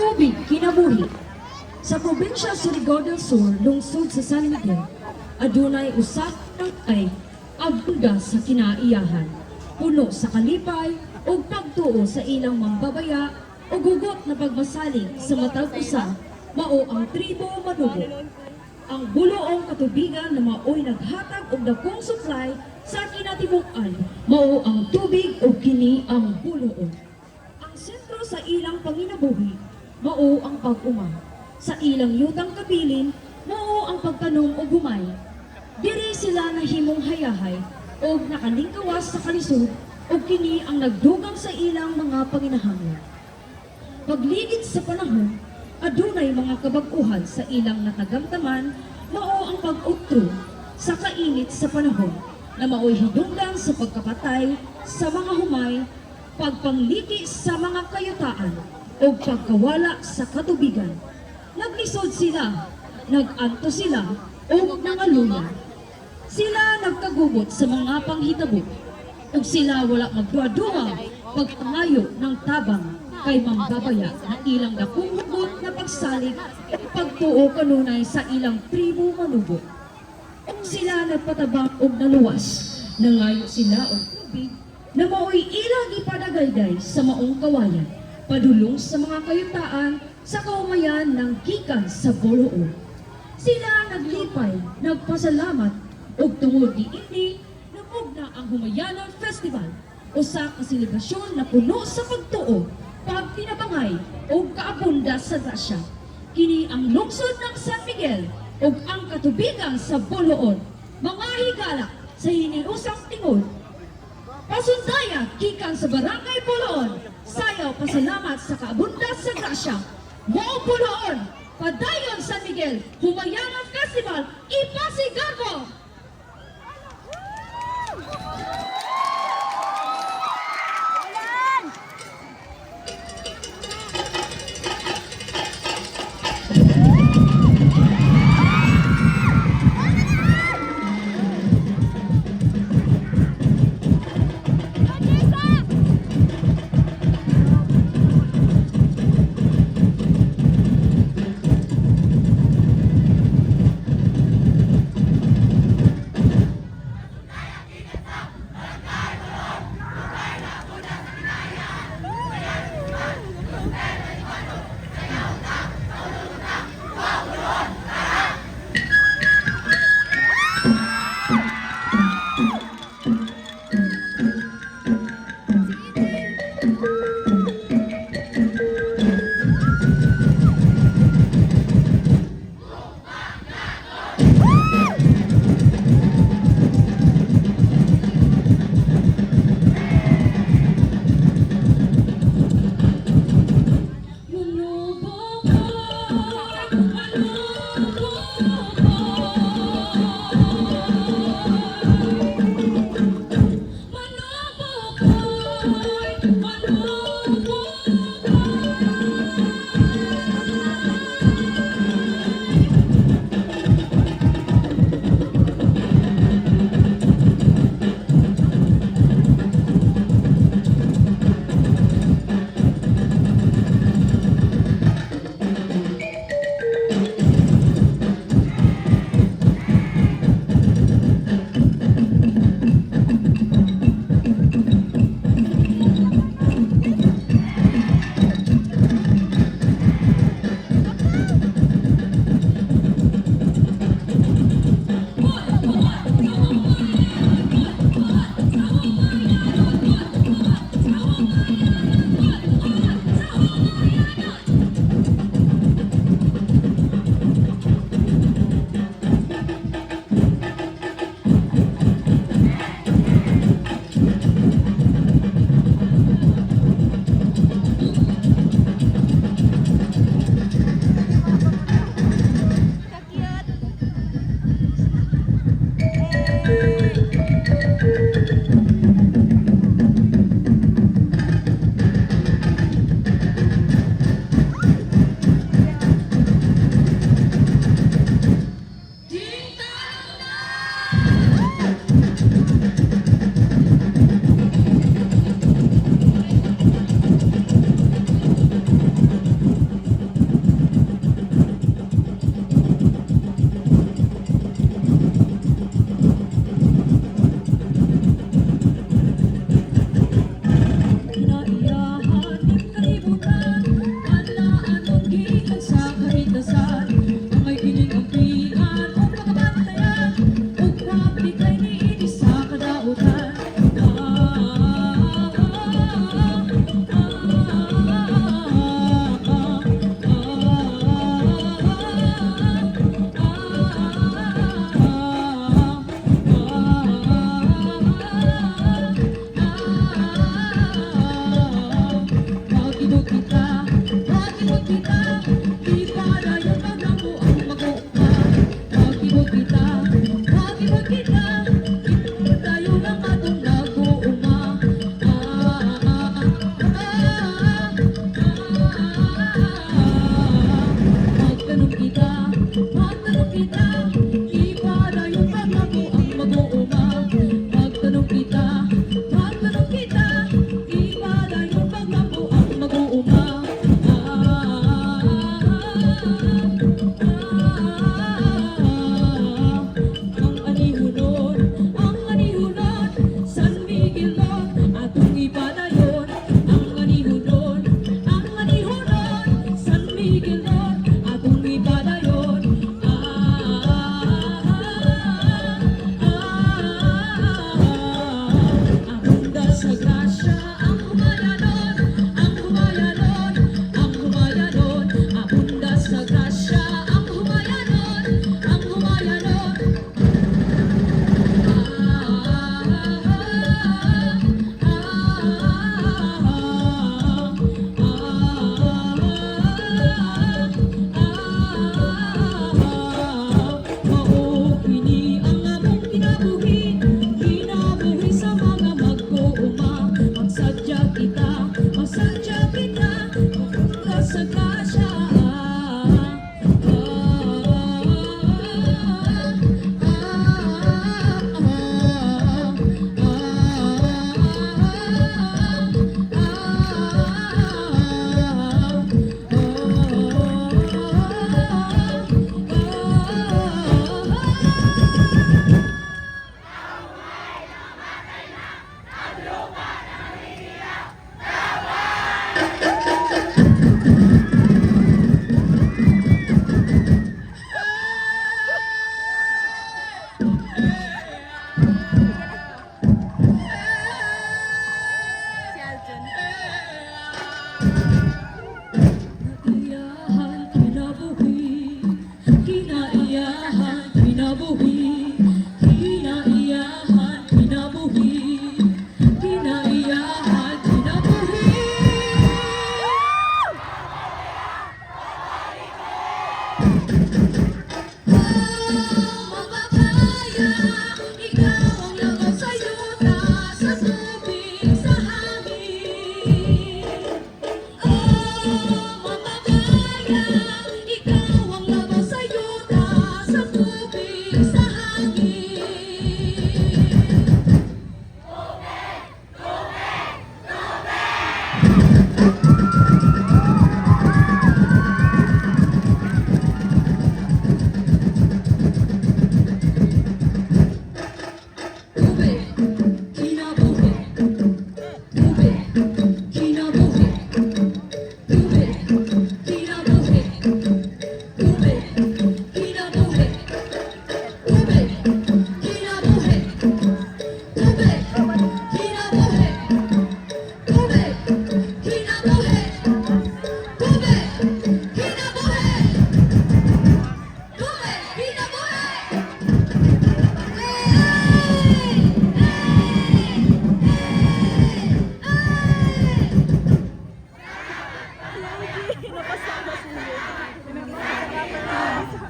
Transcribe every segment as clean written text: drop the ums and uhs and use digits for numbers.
Tubig kinabuhi. Sa probinsya Surigao del Sur, lungsod sa San Miguel, adunay usa ng ay abunda sa kinaiyahan, puno sa kalipay ug pagtuo sa ilang mambabaya o gugot na pagmasalig sa matag usa mao ang tribo Manubo. Ang buloong katubigan na maoy naghatag og dakong supply sa kinatibuk-an mao ang tubig ug kini ang buloon. Ang sentro sa ilang panginabuhi mao ang pag-uma. Sa ilang yutang kabilin mao ang pagtanom og humay. Diri sila nahimong hayahay og nakalingkawas sa kalisod ug kini ang nagdugang sa ilang mga panginahanglan. Pagligid sa panahon, adunay mga kabag-uhan sa ilang natagamtaman mao ang pag-utro sa kainit sa panahon na maoy hidungdan sa pagkapatay sa mga humay, pagpangliti sa mga kayutaan o pagkawala sa katubigan. Naglisod sila, naganto sila o nangaluya. Sila nagkagubot sa mga panghitabo ug sila wala magduwa-duwa pagpangayo ng tabang kay mambabaya na ilang dakong hugot na pagsalig at pagtuo kanunay sa ilang tribo Manubo. Kung sila nagpatabang og naluwas, nangayo sila og tubig na maoy ilang ipadagayday sa maong kawayan, padulong sa mga kayutaan sa kaumayan ng gikan sa Boloon. Sila naglipay, nagpasalamat ug tungod niini namugna ang Humayanon Festival, usa ka selebrasyon na puno sa pagtuo, pagtinabangay ug kaabunda sa grasya. Kini ang lungsod ng San Miguel ug ang katubigan sa Boloon, mga higala sa hiniusang tingod. Pasundaya gikan sa Barangay Boloon, sayaw pasalamat sa kaabunda sa grasya. Mao Boloon, padayon San Miguel, Humayanon Festival, ipasigago! sa grasya. Kinaiyahan, kinabuhi, kinaiyahan, kinabuhi, kinaiyahan, kinabuhi, kinaiyahan, kinabuhi. Mababaya, ikaw ang laman sa yuta, sa tubig, sa hangin. Mababaya, ikaw ang laban sa yuta, sa tubig, sa hangin. Tubig, kinabuhi. Tubig, kinabuhi. Tubig, kinabuhi. Tubig, kinabuhi. Tubig, kinabuhi. Tubig, kinabuhi. Tubig, kinabuhi. Tubig, kinabuhi. Tubig, kinabuhi.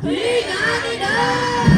Hinanina!